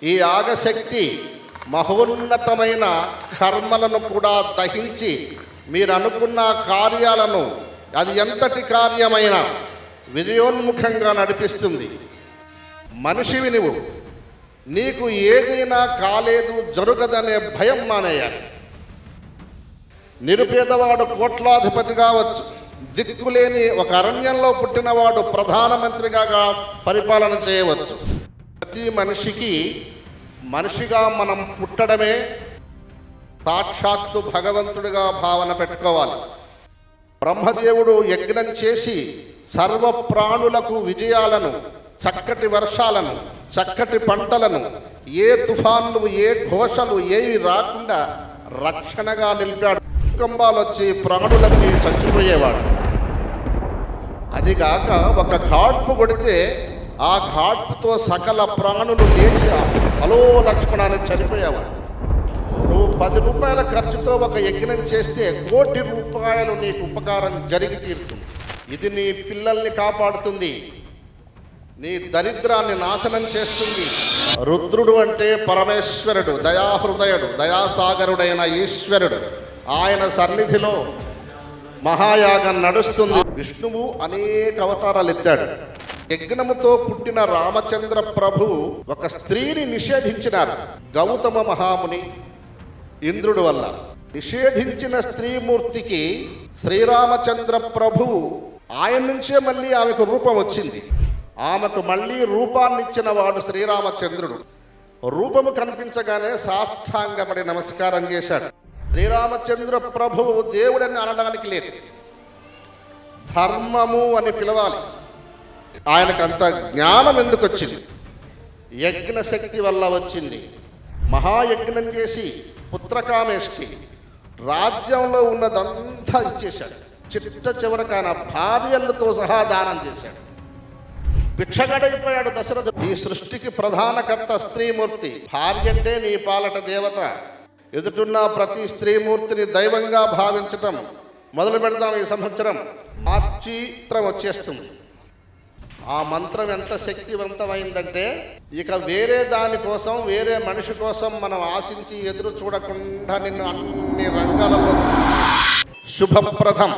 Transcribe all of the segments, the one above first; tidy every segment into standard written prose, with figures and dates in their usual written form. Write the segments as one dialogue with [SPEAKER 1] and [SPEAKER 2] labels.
[SPEAKER 1] ఈ యాగశక్తి మహోన్నతమైన కర్మలను కూడా దహించి మీరు అనుకున్న కార్యాలను, అది ఎంతటి కార్యమైనా విజయోన్ముఖంగా నడిపిస్తుంది. మనిషివి నువ్వు, నీకు ఏదైనా కాలేదు, జరగదనే భయం మానేయాలి. నిరుపేదవాడు కోట్లాధిపతి కావచ్చు, దిక్కులేని ఒక అరణ్యంలో పుట్టినవాడు ప్రధానమంత్రిగా పరిపాలన చేయవచ్చు. ప్రతి మనిషికి మనిషిగా మనం పుట్టడమే సాక్షాత్తు భగవంతుడిగా భావన పెట్టుకోవాలి. బ్రహ్మదేవుడు యజ్ఞం చేసి సర్వ ప్రాణులకు విజయాలను, చక్కటి వర్షాలను, చక్కటి పంటలను, ఏ తుఫాన్లు, ఏ ఘోషలు ఏవి రాకుండా రక్షణగా నిలిపాడు. భూకంపాలు వచ్చి ప్రాణులన్నీ చచ్చిపోయేవాడు. అదిగాక ఒక ఘాట్పు కొడితే ఆ ఘాట్పుతో సకల ప్రాణులు లేచి హలో లక్ష్మణాన్ని చనిపోయేవాడు. నువ్వు 10 రూపాయల ఖర్చుతో ఒక యజ్ఞం చేస్తే 1 కోటి రూపాయలు నీకు ఉపకారం జరిగి తీరుతుంది. ఇది నీ పిల్లల్ని కాపాడుతుంది, నీ దరిద్రాన్ని నాశనం చేస్తుంది. రుద్రుడు అంటే పరమేశ్వరుడు, దయాహృదయుడు, దయాసాగరుడైన ఈశ్వరుడు. ఆయన సన్నిధిలో మహాయాగం నడుస్తుంది. విష్ణువు అనేక అవతారాలు ఎత్తాడు. యజ్ఞముతో పుట్టిన రామచంద్ర ప్రభు ఒక స్త్రీని నిషేధించినారు. గౌతమ మహాముని ఇంద్రుడు వల్ల నిషేధించిన స్త్రీమూర్తికి శ్రీరామచంద్ర ప్రభువు ఆయన నుంచే మళ్ళీ ఆమెకు రూపం వచ్చింది. ఆమెకు మళ్ళీ రూపాన్నిచ్చిన వాడు శ్రీరామచంద్రుడు. రూపము కనిపించగానే సాష్టాంగపడి నమస్కారం చేశాడు. శ్రీరామచంద్ర ప్రభువు దేవుడని అనడానికి లేదు, ధర్మము అని పిలవాలి. ఆయనకంత జ్ఞానం ఎందుకు వచ్చింది? యజ్ఞ శక్తి వల్ల వచ్చింది. మహాయజ్ఞం చేసి పుత్రకామేష్టి రాజ్యంలో ఉన్నదంతా ఇచ్చేశాడు. చిట్ట చివరికి ఆయన భార్యలతో సహా దానం చేశాడు. భిక్షగడైపోయాడు దశరథుడు. ఈ సృష్టికి ప్రధానకర్త స్త్రీమూర్తి. భార్య అంటే నీ పాలట దేవత. ఎదుటున్న ప్రతి స్త్రీమూర్తిని దైవంగా భావించటం మొదలు పెడదాం. ఈ సంవత్సరం మార్చిత్రం వచ్చేస్తుంది. ఆ మంత్రం ఎంత శక్తివంతమైందంటే ఇక వేరే దానికోసం, వేరే మనిషి కోసం మనం ఆశించి ఎదురు చూడకుండా నిన్ను అన్ని రంగాలలో శుభప్రదం.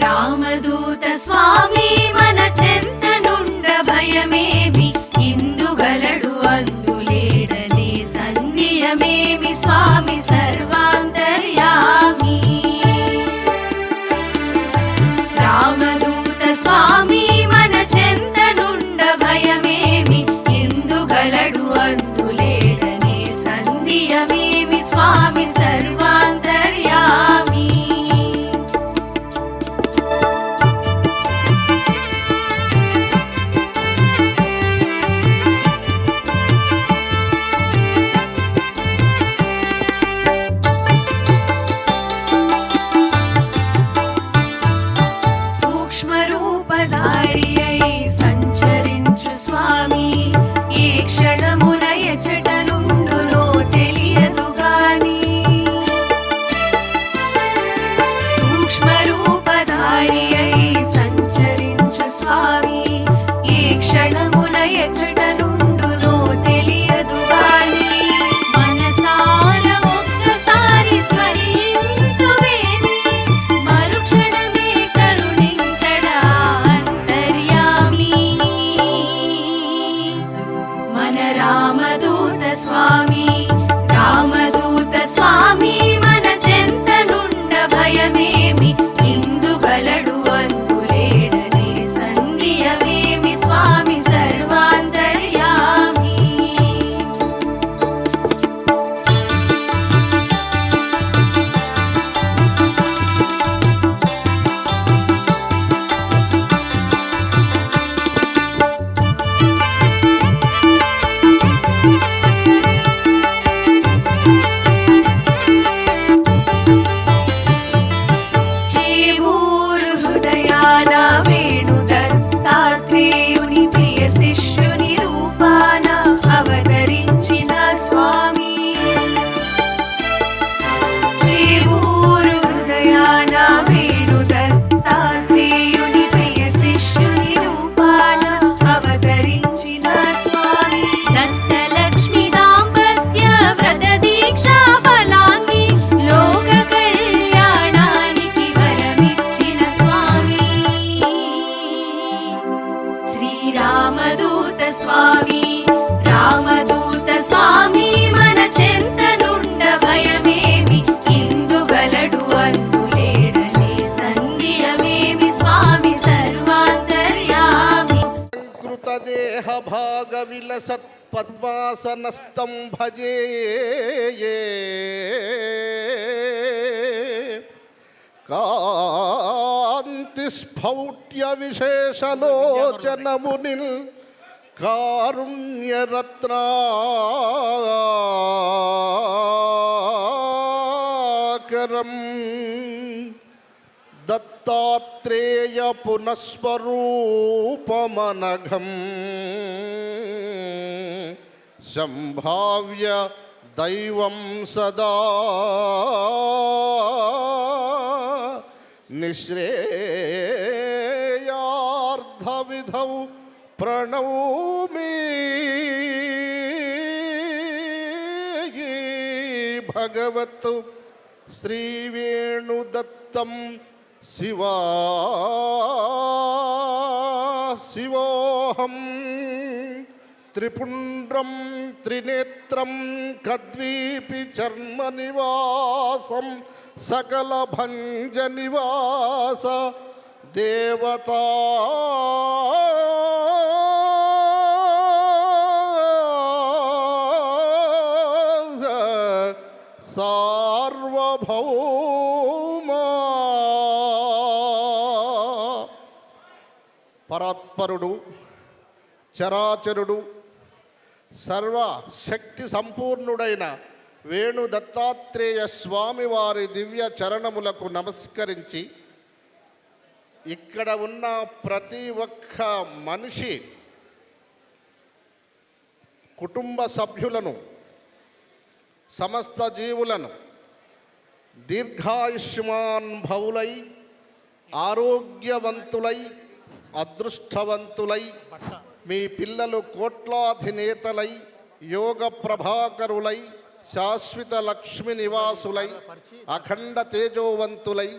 [SPEAKER 2] రామదూత స్వామి మన చెంతనుండ భయమేమి, ఇందుగలడు అందులేడనే సంధ్యమేమి, స్వామి సర్వాంతర్యామి. రామదూత స్వామి మన చెంతనుండ భయమేమి, ఇందుగలడు అందులేడనే సంధ్యమేమి, స్వామి సర్వాంతర్యామి. సంచరించు స్వామి ఏ క్షణమున ఎచటనుండునో తెలియదు గాని, సూక్ష్మరూపధారి అయి సంచరించు స్వామి ఏ క్షణమున ఎచటనుండునో తెలియదు గాని, మనసార ఒక్కసారి స్మరింతువేమి, మరుక్షణమే కరుణించడా అంతర్యామి. మన రామదూత స్వామి, రామదూత స్వామి మన చెంతనుండ భయమేమి, ఇందుగలడు
[SPEAKER 1] స్థలభాగ విలసత్ పద్మాసనస్థం భజే కాంతి స్ఫౌట్య విశేషలోచనమునిల్ కారుణ్యరత్నాకరం దత్తాత్రేయ పునఃస్వరూపమనఘం సంభావ్య దైవం సదా నిశ్రేయార్థవిధౌ ప్రణౌమి భగవత్ శ్రీవేణుదత్తం శివోహం త్రిపుండ్రం త్రినేత్రం కద్వీపి చర్మ నివాసం సకల భంజ నివాస దేవతా సార్వభౌమా పరాత్పరుడు చరాచరుడు సర్వశక్తి సంపూర్ణుడైన వేణు దత్తాత్రేయ స్వామి వారి దివ్య చరణములకు నమస్కరించి ఇక్కడ ఉన్న ప్రతి ఒక్క మనిషి కుటుంబ సభ్యులను సమస్త జీవులను దీర్ఘాయుష్మాన్ భవులై ఆరోగ్యవంతులై అదృష్టవంతులై మీ పిల్లలు కోట్లాధినేతలై యోగ ప్రభాకరులై శాశ్వత లక్ష్మి నివాసులై అఖండ తేజోవంతులై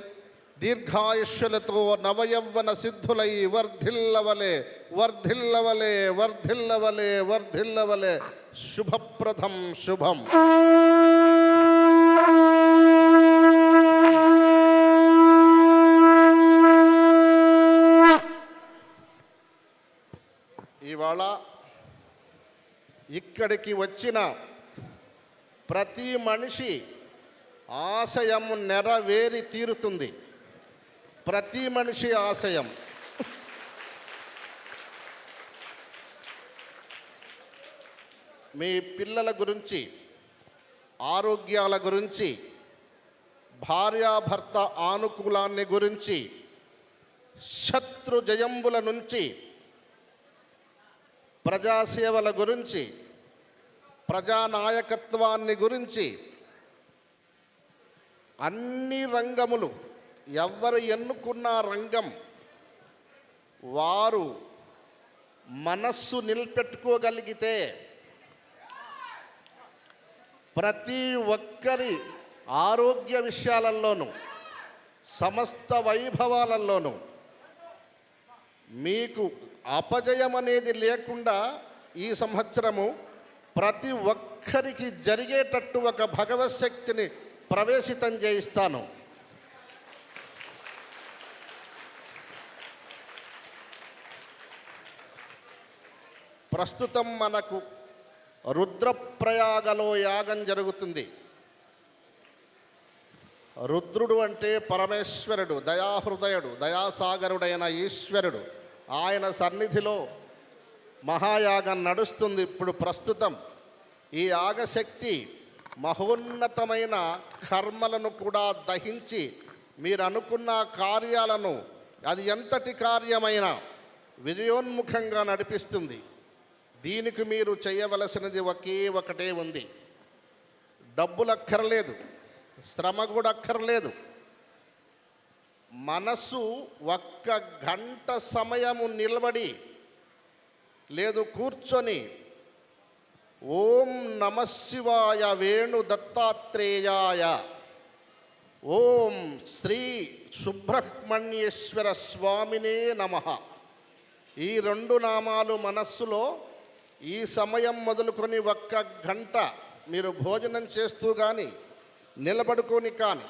[SPEAKER 1] దీర్ఘాయుష్యులతో నవయవ్వన సిద్ధులై వర్ధిల్లవలే వర్ధిల్లవలే వర్ధిల్లవలే వర్ధిల్లవలే శుభప్రదం శుభం. ఇవాళ ఇక్కడికి వచ్చిన ప్రతి మనిషి ఆశయం నెరవేరి తీరుతుంది. ప్రతి మనిషి ఆశయం మీ పిల్లల గురించి, ఆరోగ్యాల గురించి, భార్యాభర్త ఆనుకూలాన్ని గురించి, శత్రు జయంబుల నుంచి, ప్రజాసేవల గురించి, ప్రజానాయకత్వాన్ని గురించి, అన్ని రంగములు ఎవరు ఎన్నుకున్న రంగం వారు మనస్సు నిలబెట్టుకోగలిగితే ప్రతి ఒక్కరి ఆరోగ్య విషయాలలోనూ సమస్త వైభవాలలోనూ మీకు అపజయం అనేది లేకుండా ఈ సంవత్సరము ప్రతి ఒక్కరికి జరిగేటట్టు ఒక భగవత్ శక్తిని ప్రవేశితం చేయిస్తాను. ప్రస్తుతం మనకు రుద్రప్రయాగలో యాగం జరుగుతుంది. రుద్రుడు అంటే పరమేశ్వరుడు, దయాహృదయుడు, దయాసాగరుడైన ఈశ్వరుడు. ఆయన సన్నిధిలో మహాయాగం నడుస్తుంది ఇప్పుడు ప్రస్తుతం. ఈ యాగశక్తి మహోన్నతమైన కర్మలను కూడా దహించి మీరు అనుకున్న కార్యాలను, అది ఎంతటి కార్యమైనా విజయోన్ముఖంగా నడిపిస్తుంది. దీనికి మీరు చేయవలసినది ఒకటే ఉంది. డబ్బులు అక్కర్లేదు, శ్రమ కూడా అక్కర్లేదు. మనసు 1 గంట సమయము నిలబడి లేదు కూర్చొని ఓం నమఃశివాయ వేణు దత్తాత్రేయాయ, ఓం శ్రీ సుబ్రహ్మణ్యేశ్వర స్వామినే నమః, ఈ 2 నామాలు మనస్సులో ఈ సమయం మొదలుకొని 1 గంట మీరు భోజనం చేస్తూ కానీ, నిలబడుకొని కానీ,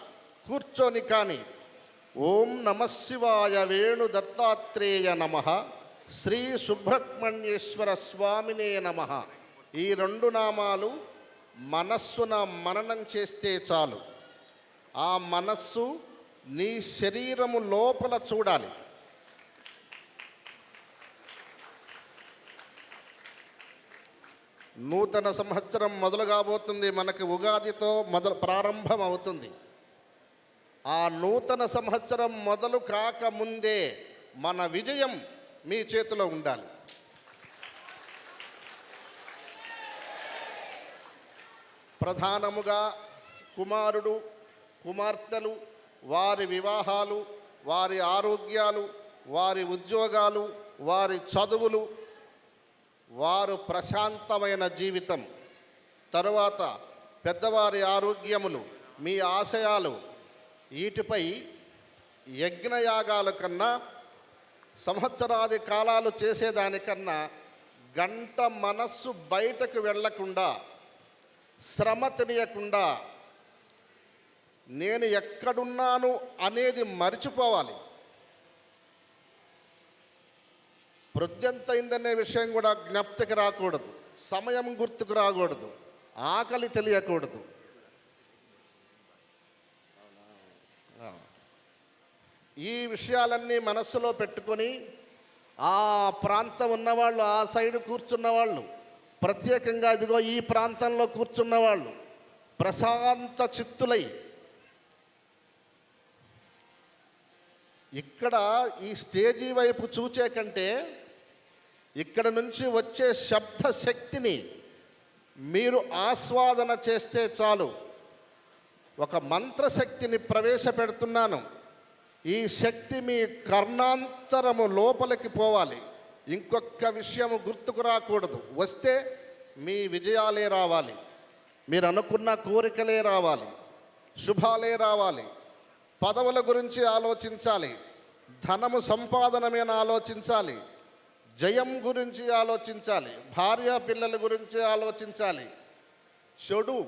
[SPEAKER 1] కూర్చొని కానీ ఓం నమఃశివాయ వేణు దత్తాత్రేయ నమః, శ్రీ సుబ్రహ్మణ్యేశ్వర స్వామినే నమః. ఈ 2 నామాలు మనస్సున మననం చేస్తే చాలు. ఆ మనస్సు నీ శరీరము లోపల చూడాలి. నూతన సంవత్సరం మొదలు కాబోతుంది. మనకి ఉగాదితో ప్రారంభం అవుతుంది. ఆ నూతన సంవత్సరం మొదలు కాకముందే మన విజయం మీ చేతిలో ఉండాలి. ప్రధానముగా కుమారుడు, కుమార్తెలు, వారి వివాహాలు, వారి ఆరోగ్యాలు, వారి ఉద్యోగాలు, వారి చదువులు, వారు ప్రశాంతమైన జీవితం, తరువాత పెద్దవారి ఆరోగ్యములు, మీ ఆశయాలు, వీటిపై యజ్ఞయాగాల కన్నా, సంవత్సరాది కాలాలు చేసేదానికన్నా గంట మనస్సు బయటకు వెళ్ళకుండా, శ్రమ తెలియకుండా, నేను ఎక్కడున్నాను అనేది మర్చిపోవాలి. ప్రొద్దుంతైందనే విషయం కూడా జ్ఞప్తికి రాకూడదు. సమయం గుర్తుకు రాకూడదు. ఆకలి తెలియకూడదు. ఈ విషయాలన్నీ మనస్సులో పెట్టుకొని ఆ ప్రాంతం ఉన్నవాళ్ళు, ఆ సైడు కూర్చున్నవాళ్ళు, ప్రత్యేకంగా ఇదిగో ఈ ప్రాంతంలో కూర్చున్నవాళ్ళు ప్రశాంత చిత్తులై ఇక్కడ ఈ స్టేజీ వైపు చూచే కంటే ఇక్కడ నుంచి వచ్చే శబ్ద శక్తిని మీరు ఆస్వాదన చేస్తే చాలు. ఒక మంత్రశక్తిని ప్రవేశపెడుతున్నాను. ఈ శక్తి మీ కర్ణాంతరము లోపలికి పోవాలి. ఇంకొక విషయం గుర్తుకు రాకూడదు. వస్తే మీ విజయాలే రావాలి, మీరు అనుకున్న కోరికలే రావాలి, శుభాలే రావాలి. పదవుల గురించి ఆలోచించాలి, ధనము సంపాదన మీద ఆలోచించాలి, జయం గురించి ఆలోచించాలి, భార్య పిల్లల గురించి ఆలోచించాలి. చెడు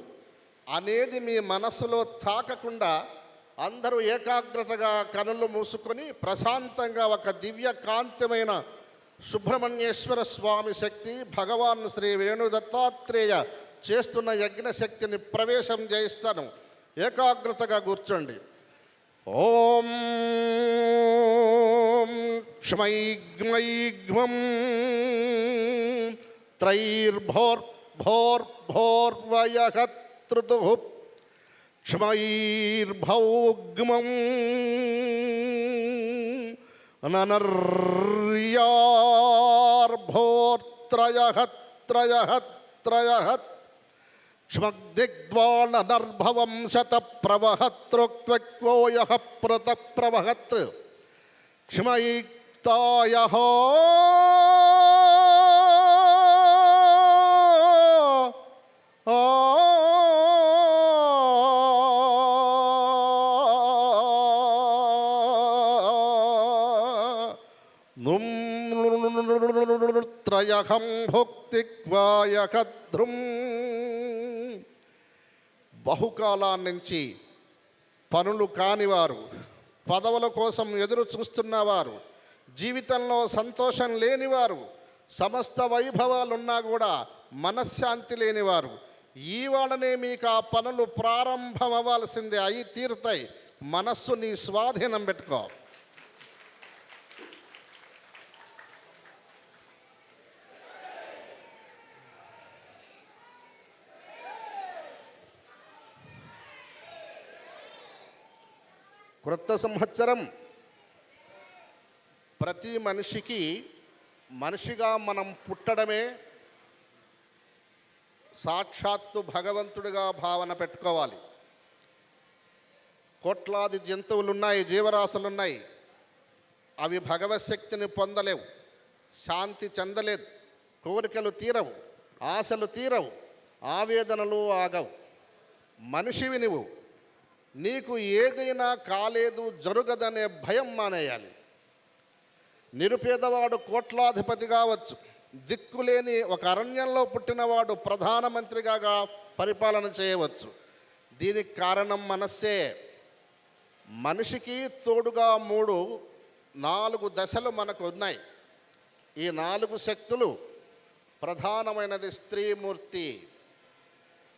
[SPEAKER 1] అనేది మీ మనసులో తాకకుండా అందరూ ఏకాగ్రతగా కనులు మూసుకొని ప్రశాంతంగా ఒక దివ్య కాంతిమైన సుబ్రహ్మణ్యేశ్వర స్వామి శక్తి, భగవాన్ శ్రీ వేణు దత్తాత్రేయ చేస్తున్న యజ్ఞశక్తిని ప్రవేశం చేయిస్తాను. ఏకాగ్రతగా కూర్చోండి. ఓం క్షమైగ్మైగ్మం త్రైర్భోర్భోర్వయః క్షమైర్భౌగ్మం అననర్యార్భోర్త్రయః త్రయః త్రయః క్ష్మగ్దిగ్వాళనర్భవం శతప్రవహత్రోక్త్వక్వోయః ప్రతప్రవహత్ క్ష్మయిక్తాయః త్రయహం భుక్తిక్వాయకద్రుం. బహుకాలం నుంచి పనులు కానివారు, పదవుల కోసం ఎదురు చూస్తున్నవారు, జీవితంలో సంతోషం లేనివారు, సమస్త వైభవాలున్నా కూడా మనశ్శాంతి లేనివారు, ఈవాడనే మీకు ఆ పనులు ప్రారంభం అవ్వాల్సిందే, అయి తీరుతాయి. మనస్సు నీ స్వాధీనం పెట్టుకో. క్రొత్త సంవత్సరం ప్రతి మనిషికి, మనిషిగా మనం పుట్టడమే సాక్షాత్తు భగవంతుడిగా భావన పెట్టుకోవాలి. కోట్లాది జంతువులున్నాయి, జీవరాశులున్నాయి. అవి భగవశక్తిని పొందలేవు, శాంతి చెందలేదు, కోరికలు తీరవు, ఆశలు తీరవు, ఆవేదనలు ఆగవు. మనిషివి నువ్వు. నీకు ఏదైనా కాలేదు, జరగదనే భయం మానేయాలి. నిరుపేదవాడు కోట్లాధిపతి కావచ్చు, దిక్కులేని ఒక అరణ్యంలో పుట్టినవాడు ప్రధానమంత్రిగా పరిపాలన చేయవచ్చు. దీనికి కారణం మనస్సే. మనిషికి తోడుగా 4 దశలు మనకు ఉన్నాయి. ఈ 4 శక్తులు, ప్రధానమైనది స్త్రీమూర్తి,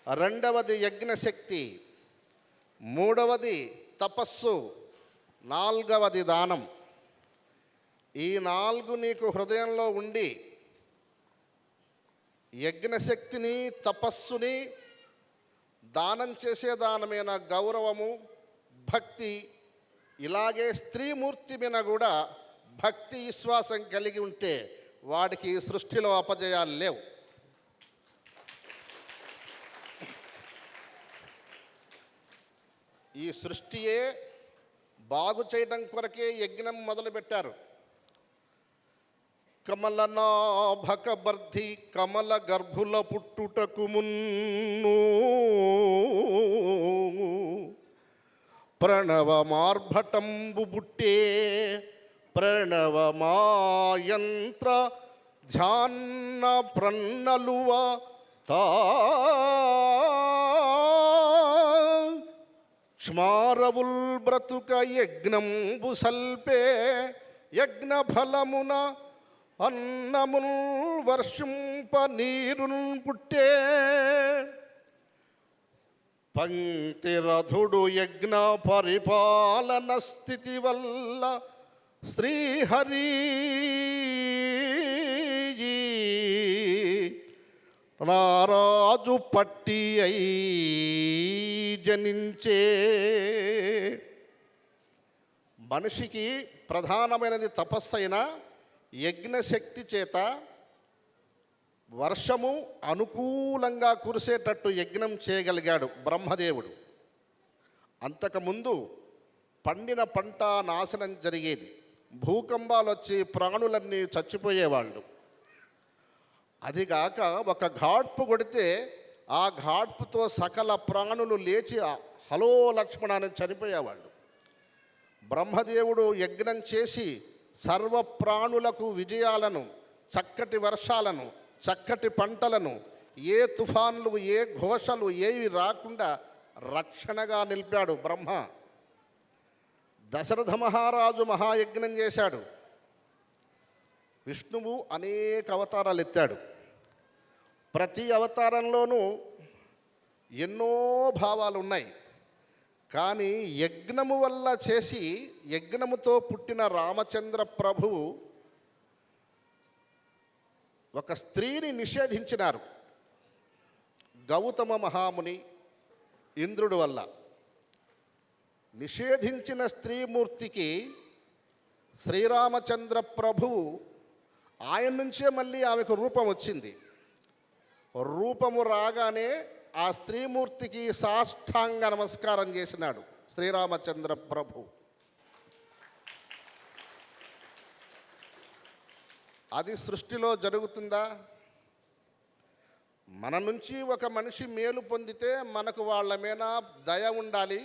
[SPEAKER 1] రెండవది యజ్ఞశక్తి, మూడవది తపస్సు, నాలుగవది దానం. ఈ 4 నీకు హృదయంలో ఉండి యజ్ఞశక్తిని, తపస్సుని, దానం చేసే దాని మీద గౌరవము, భక్తి, ఇలాగే స్త్రీమూర్తి మీద కూడా భక్తి విశ్వాసం కలిగి ఉంటే వాడికి ఈ సృష్టిలో అపజయాలు లేవు. ఈ సృష్టియే బాగు చేయడం కొరకే యజ్ఞం మొదలుపెట్టారు. కమలనాభకబర్ధి కమల గర్భుల పుట్టుటకు మున్ను ప్రణవమార్భటంబు బుట్టే ప్రణవమాయంత్ర ధ్యాన ప్రన్నలువ తా క్ష్మారవుల్ బ్రతుక యజ్ఞంబు సల్పే యజ్ఞ ఫలమున అన్నముల్ వర్షింప నీరున్ పుట్టే పంక్తిరథుడు యజ్ఞ పరిపాలన స్థితి వల్ల శ్రీహరి రారాజు పట్టి అయి జనించే. మనిషికి ప్రధానమైనది తపస్సు అయినా యజ్ఞశక్తి చేత వర్షము అనుకూలంగా కురిసేటట్టు యజ్ఞం చేయగలిగాడు బ్రహ్మదేవుడు. అంతకుముందు పండిన పంట నాశనం జరిగేది, భూకంపాలు వచ్చి ప్రాణులన్నీ చచ్చిపోయేవాళ్ళు. అదిగాక ఒక ఘాట్పు కొడితే ఆ ఘాట్పుతో సకల ప్రాణులు లేచి హలో లక్ష్మణ అని చనిపోయేవాళ్ళు. బ్రహ్మదేవుడు యజ్ఞం చేసి సర్వ ప్రాణులకు విజయాలను, చక్కటి వర్షాలను, చక్కటి పంటలను, ఏ తుఫాన్లు, ఏ ఘోషలు ఏవి రాకుండా రక్షణగా నిలిపాడు బ్రహ్మ. దశరథ మహారాజు మహాయజ్ఞం చేశాడు. విష్ణువు అనేక అవతారాలు ఎత్తాడు. ప్రతి అవతారంలోనూ ఎన్నో భావాలు ఉన్నాయి. కానీ యజ్ఞము వల్ల చేసి యజ్ఞముతో పుట్టిన రామచంద్ర ప్రభువు ఒక స్త్రీని నిషేధించినారు. గౌతమ మహాముని ఇంద్రుడు వల్ల నిషేధించిన స్త్రీమూర్తికి శ్రీరామచంద్ర ప్రభువు ఆయన నుంచే మళ్ళీ ఆమెకు రూపం వచ్చింది. రూపము రాగానే ఆ స్త్రీమూర్తికి సాష్టాంగ నమస్కారం చేసినాడు శ్రీరామచంద్ర ప్రభు. అది సృష్టిలో జరుగుతుందా? మన నుంచి ఒక మనిషి మేలు పొందితే మనకు వాళ్ళ మీద దయ ఉండాలి,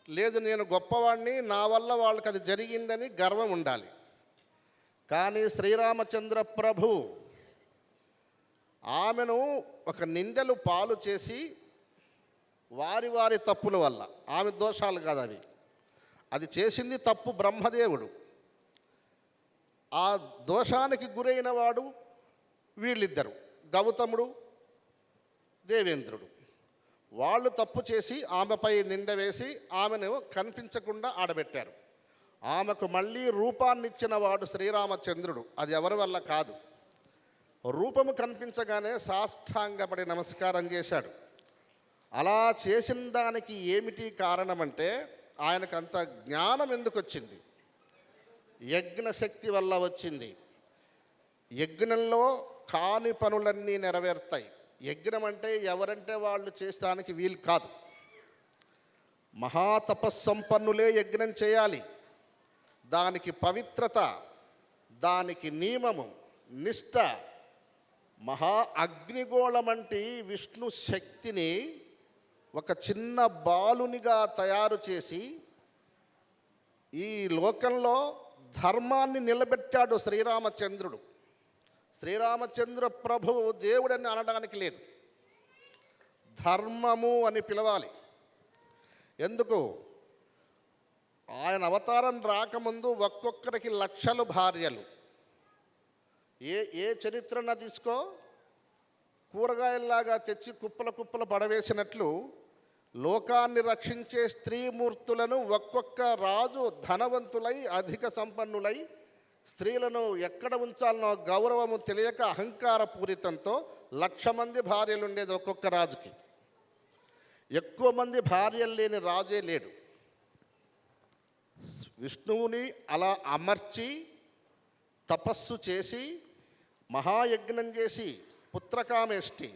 [SPEAKER 1] లేదు నేను గొప్పవాడిని నా వల్ల వాళ్ళకి అది జరిగిందని గర్వం ఉండాలి. కానీ శ్రీరామచంద్ర ప్రభు ఆమెను ఒక నిందలు పాలు చేసి వారి వారి తప్పుల వల్ల, ఆమె దోషాలు కాదు అవి, అది చేసింది తప్పు బ్రహ్మదేవుడు. ఆ దోషానికి గురైన వాడు వీళ్ళిద్దరు, గౌతముడు దేవేంద్రుడు. వాళ్ళు తప్పు చేసి ఆమెపై నింద వేసి ఆమెను కనిపించకుండా ఆడబెట్టారు. ఆమెకు మళ్ళీ రూపాన్నిచ్చిన వాడు శ్రీరామచంద్రుడు. అది ఎవరి వల్ల కాదు. రూపము కనిపించగానే సాష్టాంగపడి నమస్కారం చేశాడు. అలా చేసిన దానికి ఏమిటి కారణమంటే ఆయనకు అంత జ్ఞానం ఎందుకు వచ్చింది? యజ్ఞశక్తి వల్ల వచ్చింది. యజ్ఞంలో కాని పనులన్నీ నెరవేరుతాయి. యజ్ఞం అంటే ఎవరంటే వాళ్ళు చేస్తానికి వీలు కాదు. మహాతపస్సంపన్నులే యజ్ఞం చేయాలి. దానికి పవిత్రత, దానికి నియమము, నిష్ట. మహా అగ్నిగోళం అంటే విష్ణు శక్తిని ఒక చిన్న బాలునిగా తయారు చేసి ఈ లోకంలో ధర్మాన్ని నిలబెట్టాడు శ్రీరామచంద్రుడు. శ్రీరామచంద్ర ప్రభువు దేవుడని అనడానికి లేదు, ధర్మము అని పిలవాలి. ఎందుకు? ఆయన అవతారం రాకముందు ఒక్కొక్కరికి లక్షలు భార్యలు, ఏ చరిత్రన తీసుకో, కూరగాయల్లాగా తెచ్చి కుప్పల కుప్పల పడవేసినట్లు లోకాన్ని రక్షించే స్త్రీమూర్తులను ఒక్కొక్క రాజు ధనవంతులై అధిక సంపన్నులై స్త్రీలను ఎక్కడ ఉంచాలనో గౌరవము తెలియక అహంకార పూరితంతో 1,00,000 మంది భార్యలు ఉండేది ఒక్కొక్క రాజుకి. ఎక్కువ మంది భార్యలు లేని రాజే లేడు. విష్ణువుని అలా అమర్చి తపస్సు చేసి మహాయజ్ఞం చేసి పుత్రకామేష్టి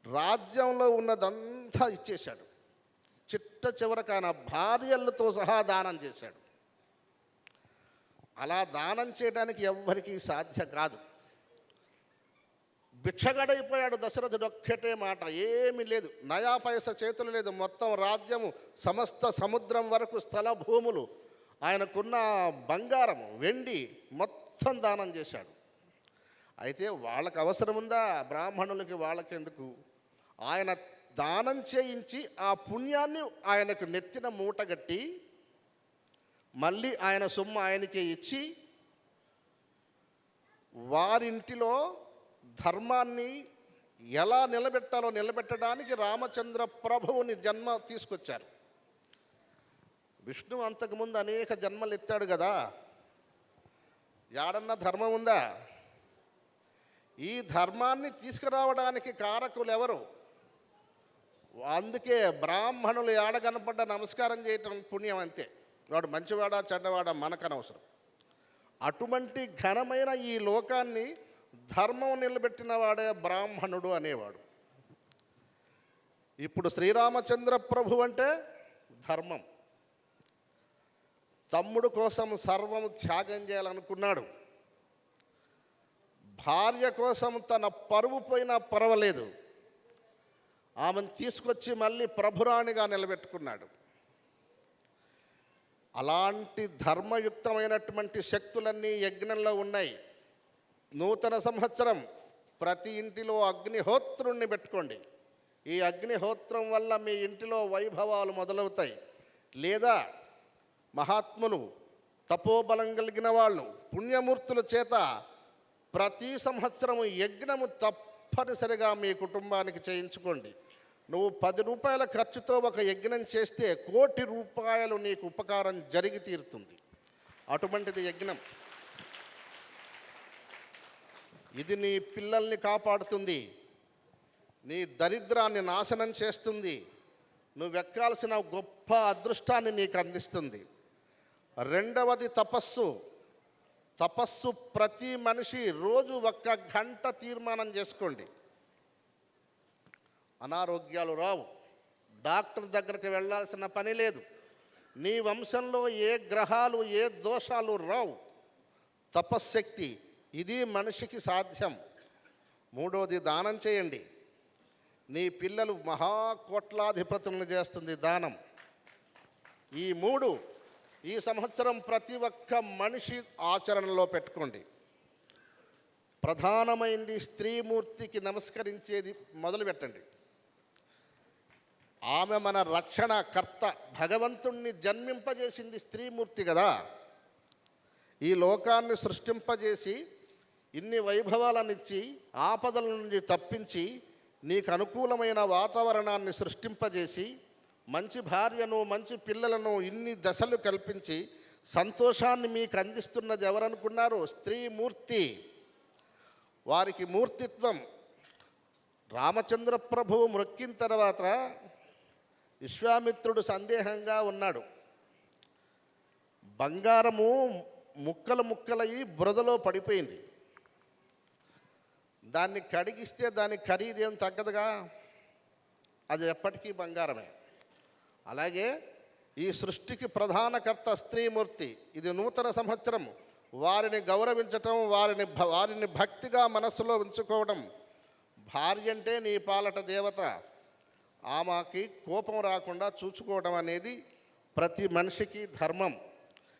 [SPEAKER 1] రాజ్యంలో ఉన్నదంతా ఇచ్చేశాడు. చిట్ట చివరకాన భార్యలతో సహా దానం చేశాడు. అలా దానం చేయడానికి ఎవ్వరికీ సాధ్య కాదు. భిక్షగడైపోయాడు దశరథుడు. ఒక్కటే మాట, ఏమీ లేదు, నయా పైస చేతులు లేదు. మొత్తం రాజ్యము సమస్త సముద్రం వరకు స్థల భూములు, ఆయనకున్న బంగారం వెండి మొత్తం దానం చేశాడు. అయితే వాళ్ళకి అవసరం ఉందా? బ్రాహ్మణులకి వాళ్ళకెందుకు? ఆయన దానం చేయించి ఆ పుణ్యాన్ని ఆయనకు నెత్తిన మూటగట్టి మళ్ళీ ఆయన సొమ్ము ఆయనకే ఇచ్చి వారింటిలో ధర్మాన్ని ఎలా నిలబెట్టాలో నిలబెట్టడానికి రామచంద్ర ప్రభువుని జన్మ తీసుకొచ్చారు. విష్ణువు అంతకుముందు అనేక జన్మలు ఎత్తాడు కదా, యాడన్నా ధర్మం ఉందా? ఈ ధర్మాన్ని తీసుకురావడానికి కారకులు ఎవరు? అందుకే బ్రాహ్మణులు ఏడ కనపడ్డ నమస్కారం చేయటం పుణ్యం అంతే. వాడు మంచివాడా చెడ్డవాడా మనకనవసరం. అటువంటి ఘనమైన ఈ లోకాన్ని ధర్మం నిలబెట్టిన వాడే బ్రాహ్మణుడు అనేవాడు. ఇప్పుడు శ్రీరామచంద్ర ప్రభు అంటే ధర్మం. తమ్ముడు కోసం సర్వం త్యాగం చేయాలనుకున్నాడు. భార్య కోసం తన పరువు పోయినా పర్వాలేదు, ఆమెను తీసుకొచ్చి మళ్ళీ ప్రభురాణిగా నిలబెట్టుకున్నాడు. అలాంటి ధర్మయుక్తమైనటువంటి శక్తులన్నీ యజ్ఞంలో ఉన్నాయి. నూతన సంవత్సరం ప్రతి ఇంటిలో అగ్నిహోత్రుణ్ణి పెట్టుకోండి. ఈ అగ్నిహోత్రం వల్ల మీ ఇంటిలో వైభవాలు మొదలవుతాయి. లేదా మహాత్ములు, తపోబలం కలిగిన వాళ్ళు, పుణ్యమూర్తుల చేత ప్రతి సంవత్సరము యజ్ఞము తప్పనిసరిగా మీ కుటుంబానికి చేయించుకోండి. నువ్వు 10 రూపాయల ఖర్చుతో ఒక యజ్ఞం చేస్తే 1,00,00,000 రూపాయలు నీకు ఉపకారం జరిగి తీరుతుంది. అటువంటిది యజ్ఞం. ఇది నీ పిల్లల్ని కాపాడుతుంది, నీ దరిద్రాన్ని నాశనం చేస్తుంది, నువ్వెక్కాల్సిన గొప్ప అదృష్టాన్ని నీకు అందిస్తుంది. రెండవది తపస్సు. తపస్సు ప్రతి మనిషి రోజు 1 గంట తీర్మానం చేసుకోండి. అనారోగ్యాలు రావు, డాక్టర్ దగ్గరికి వెళ్ళాల్సిన పని లేదు, నీ వంశంలో ఏ గ్రహాలు ఏ దోషాలు రావు. తపశ్శక్తి ఇది మనిషికి సాధ్యం. మూడవది దానం చేయండి. నీ పిల్లలు మహాకోట్లాధిపతులను చేస్తుంది దానం. ఈ 3 ఈ సంవత్సరం ప్రతి ఒక్క మనిషి ఆచరణలో పెట్టుకోండి. ప్రధానమైంది స్త్రీమూర్తికి నమస్కరించేది మొదలుపెట్టండి. ఆమె మన రక్షణ కర్త. భగవంతుణ్ణి జన్మింపజేసింది స్త్రీమూర్తి కదా. ఈ లోకాన్ని సృష్టింపజేసి ఇన్ని వైభవాలనిచ్చి ఆపదల నుండి తప్పించి నీకు అనుకూలమైన వాతావరణాన్ని సృష్టింపజేసి మంచి భార్యను మంచి పిల్లలను ఇన్ని దశలు కల్పించి సంతోషాన్ని మీకు అందిస్తున్నది ఎవరనుకున్నారు? స్త్రీమూర్తి. వారికి మూర్తిత్వం. రామచంద్ర ప్రభువు మ్రొక్కిన తర్వాత విశ్వామిత్రుడు సందేహంగా ఉన్నాడు. బంగారము ముక్కలు ముక్కలయ్యి బురదలో పడిపోయింది. దాన్ని కడిగిస్తే దాని ఖరీదేం తగ్గదుగా, అది ఎప్పటికీ బంగారమే. అలాగే ఈ సృష్టికి ప్రధానకర్త స్త్రీమూర్తి. ఇది నూతన సంవత్సరం. వారిని గౌరవించటం, వారిని భక్తిగా మనస్సులో ఉంచుకోవడం. భార్య అంటే నీ పాలట దేవత, ఆమెకి కోపం రాకుండా చూసుకోవడం అనేది ప్రతి మనిషికి ధర్మం.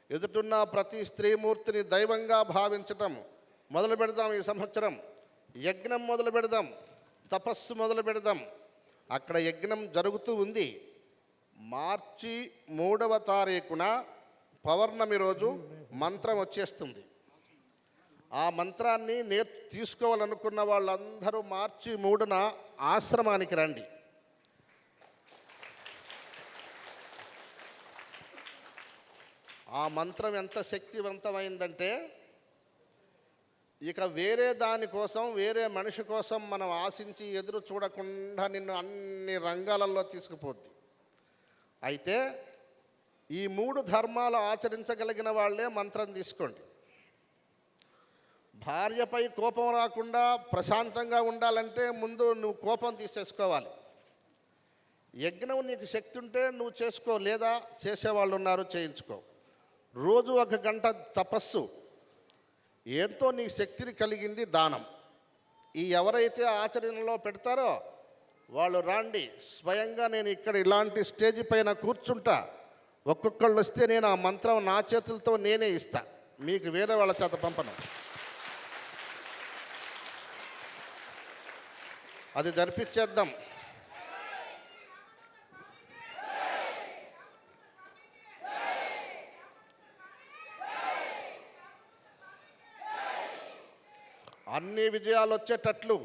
[SPEAKER 1] ఎదుటున్న ప్రతి స్త్రీమూర్తిని దైవంగా భావించటం మొదలు పెడదాం. ఈ సంవత్సరం యజ్ఞం మొదలు పెడదాం, తపస్సు మొదలు పెడదాం. అక్కడ యజ్ఞం జరుగుతూ ఉంది. మార్చి 3వ తారీఖున పౌర్ణమి రోజు మంత్రం వచ్చేస్తుంది. ఆ మంత్రాన్ని తీసుకోవాలనుకున్న వాళ్ళందరూ మార్చి 3న ఆశ్రమానికి రండి. ఆ మంత్రం ఎంత శక్తివంతమైందంటే ఇక వేరే దానికోసం, వేరే మనిషి కోసం మనం ఆశించి ఎదురు చూడకుండా నిన్ను అన్ని రంగాలలో తీసుకుపోద్ది. అయితే ఈ 3 ధర్మాలు ఆచరించగలిగిన వాళ్ళే మంత్రం తీసుకోండి. భార్యపై కోపం రాకుండా ప్రశాంతంగా ఉండాలంటే ముందు నువ్వు కోపం తీసేసుకోవాలి. యజ్ఞం నీకు శక్తి ఉంటే నువ్వు చేసుకో, లేదా చేసేవాళ్ళు ఉన్నారు, చేయించుకో. రోజు 1 గంట తపస్సు, ఎంతో నీ శక్తిని కలిగింది దానం. ఈ ఎవరైతే ఆచరణలో పెడతారో వాళ్ళు రాండి. స్వయంగా నేను ఇక్కడ ఇలాంటి స్టేజ్ పైన కూర్చుంటా. ఒక్కొక్కళ్ళు వస్తే నేను ఆ మంత్రం నా చేతులతో నేనే ఇస్తా, మీకు వేరే వాళ్ళ చేత పంపను. అది జరిపించేద్దాం. అన్ని విజయాలు వచ్చేటట్లు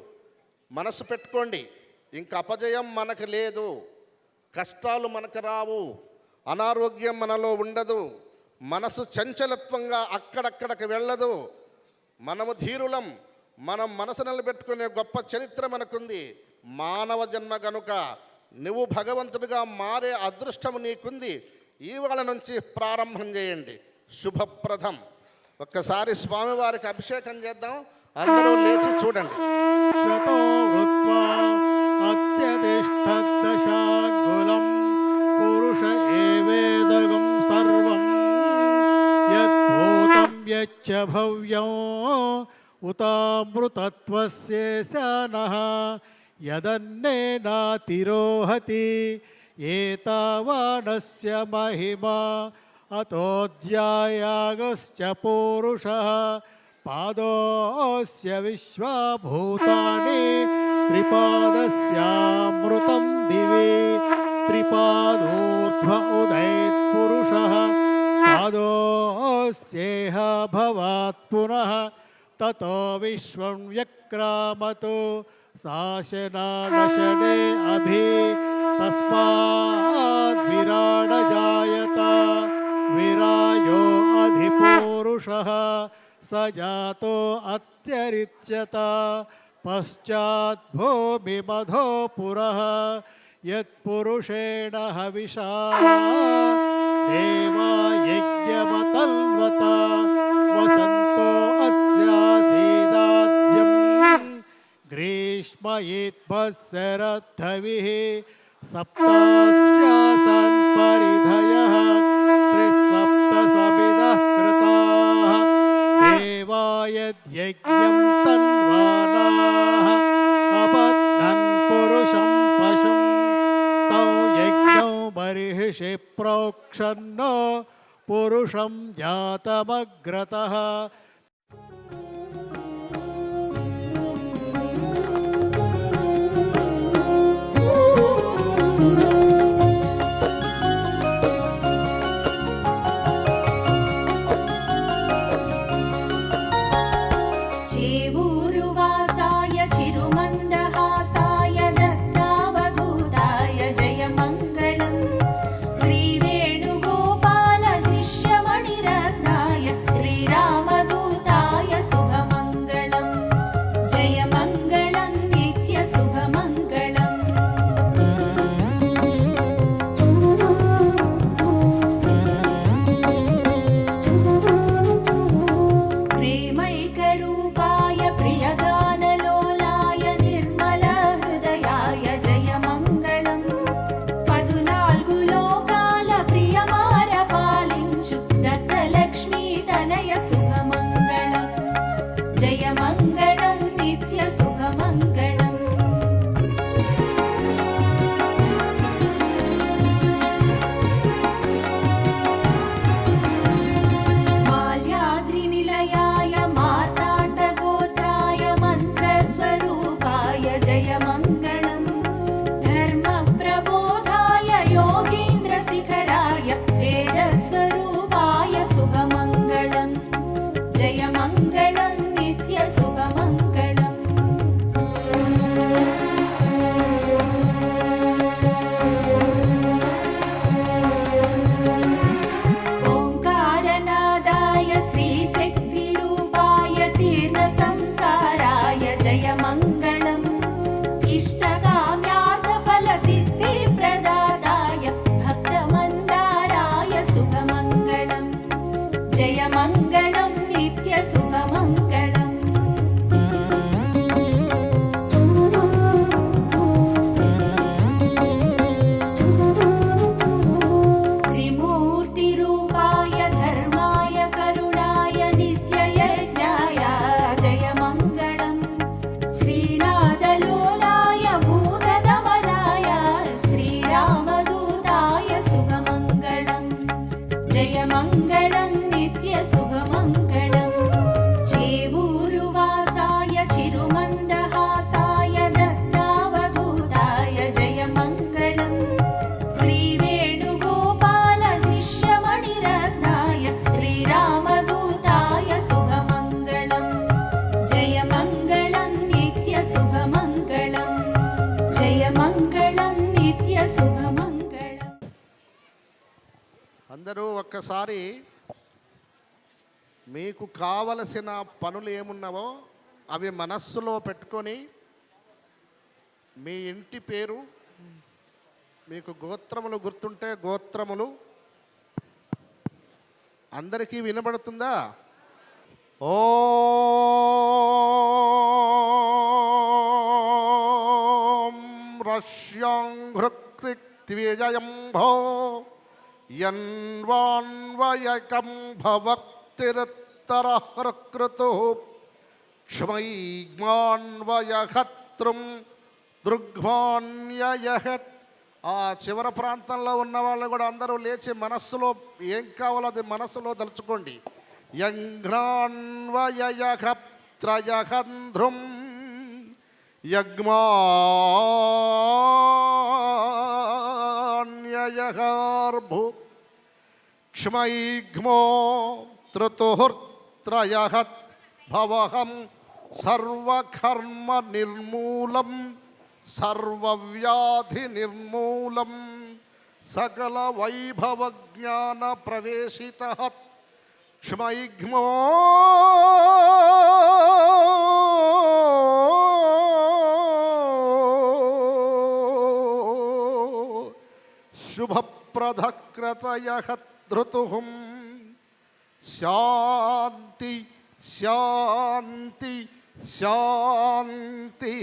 [SPEAKER 1] మనసు పెట్టుకోండి. ఇంక అపజయం మనకు లేదు, కష్టాలు మనకు రావు, అనారోగ్యం మనలో ఉండదు, మనసు చంచలత్వంగా అక్కడక్కడికి వెళ్ళదు. మనము ధీరులం, మనం మనసు నిలబెట్టుకునే గొప్ప చరిత్ర మనకుంది. మానవ జన్మ గనుక నువ్వు భగవంతుడిగా మారే అదృష్టం నీకుంది. ఇవాళ నుంచి ప్రారంభం చేయండి. శుభప్రదం. ఒక్కసారి స్వామివారికి అభిషేకం చేద్దాం. అందరూ లేచి చూడండి.
[SPEAKER 3] శ్వతో వృత్వా అత్యతిష్టదశాంగులం పురుష ఏవేదగం సర్వం యద్భూతం యచ్చ భవ్యం ఉతామృతత్వస్యేశానః యదన్నేనాతిరోహతి ఏతావానస్య మహిమా అతోऽధ్యాయాగశ్చ పూరుషः పాదోస్య విశ్వభూతాని త్రిపాదస్యామృతం దివి త్రిపాదోర్ధ్వ ఉదయత్ పురుషः పాదోస్యేహ భవాత్ పునః తతో విశ్వం వ్యక్రామతు శాసనానశనే అభి తస్మాద్ విరాడ జాయత విరాయో అధిపూరుషः స జాతో అత్యరిత్యత పశ్చాత్ భూమిమధో పురః యత్పురుషేణ హవిషా దేవా యజ్ఞమతల్వత వసంతో అస్యాసీదాద్యం గ్రీష్మయేత్మశరద్ధవిః సప్తాస్యాసన్ పరిధయః త్రిసప్త సమిదః కృతాః దేవాయద్యజ్ఞం తన్వానాః అబద్ధన్ పురుషం పశుం తౌ యజ్ఞౌ బర్హిషి ప్రోక్షన్నో పురుషం జాతమగ్రతః.
[SPEAKER 2] చేవూరువాసాయ చిరుమందహాసాయ దత్తావధూతాయ జయమంగళం. శ్రీవేణుగోపాల శిష్యమణిరత్నాయ శ్రీరామదూతాయ శుభమంగళం. జయమంగళం నిత్య శుభమంగళం. ప్రేమైకరూపాయ ప్రియగానలోలాయ నిర్మల హృదయాయ జయమంగళం. 14 లోకాల ప్రియమార పాలించు దత్తలక్ష్మీ తనయ శుభమంగళం. జయమంగళం నిత్య శుభమంగళం. మాల్యాద్రినిలయాయ మార్తాండగోత్రాయ మంత్రస్వరూపాయ జయమంగళం. ధర్మప్రబోధాయ యోగీంద్రశిఖరాయ వేదస్వరూపాయ శుభమంగళం. जयमङ्गलं नित्यशुभमङ्गलम् त्रिमूर्तिरूपाय धर्माय करुणाय नित्ययज्ञाय जयमङ्गलम् श्रीनाथलोलाय भूतदमनाय श्रीरामदूताय शुभमङ्गलम् जयमङ्गलं नित्यशुभमङ्गलम् चेवूरुवासाय चिरुमन्दहासाय दत्तावधूताय जयमङ्गलम् श्रीवेणुगोपालशिष्यमणिरत्नाय श्रीरामदूताय शुभमङ्गलम् जयमङ्गलं नित्यशुभमङ्गलम् जयमङ्गलं नित्यशुभमङ्गलम्
[SPEAKER 1] అందరూ ఒక్కసారి మీకు కావలసిన పనులు ఏమున్నావో అవి మనస్సులో పెట్టుకొని మీ ఇంటి పేరు, మీకు గోత్రములు గుర్తుంటే గోత్రములు అందరికీ వినబడుతుందా? ఓం రష్యాంఘృక్తిజయంభో యన్వాన్వయకం భవక్తిరుత్తరహృకృతు క్షమైగ్మాన్వయహత్రం దృగ్మాన్యయహత్. ఆ చివరి ప్రాంతంలో ఉన్న వాళ్ళు కూడా అందరూ లేచి మనస్సులో ఏం కావాలో అది మనస్సులో తలుచుకోండి. యంఘ్రాన్వయయహత్రయహంధ్రం యగ్మాన్యయహార్భు క్షమైగ్మో త్రుతుహుర్త్రయహత్ భవహం సర్వకర్మ నిర్మూలం సర్వవ్యాధి నిర్మూలం సకల వైభవ జ్ఞాన ప్రవేశిత క్షమైగ్మో శుభప్రదక్రతయహద్రుతుహం శాంతి శాంతి శాంతి.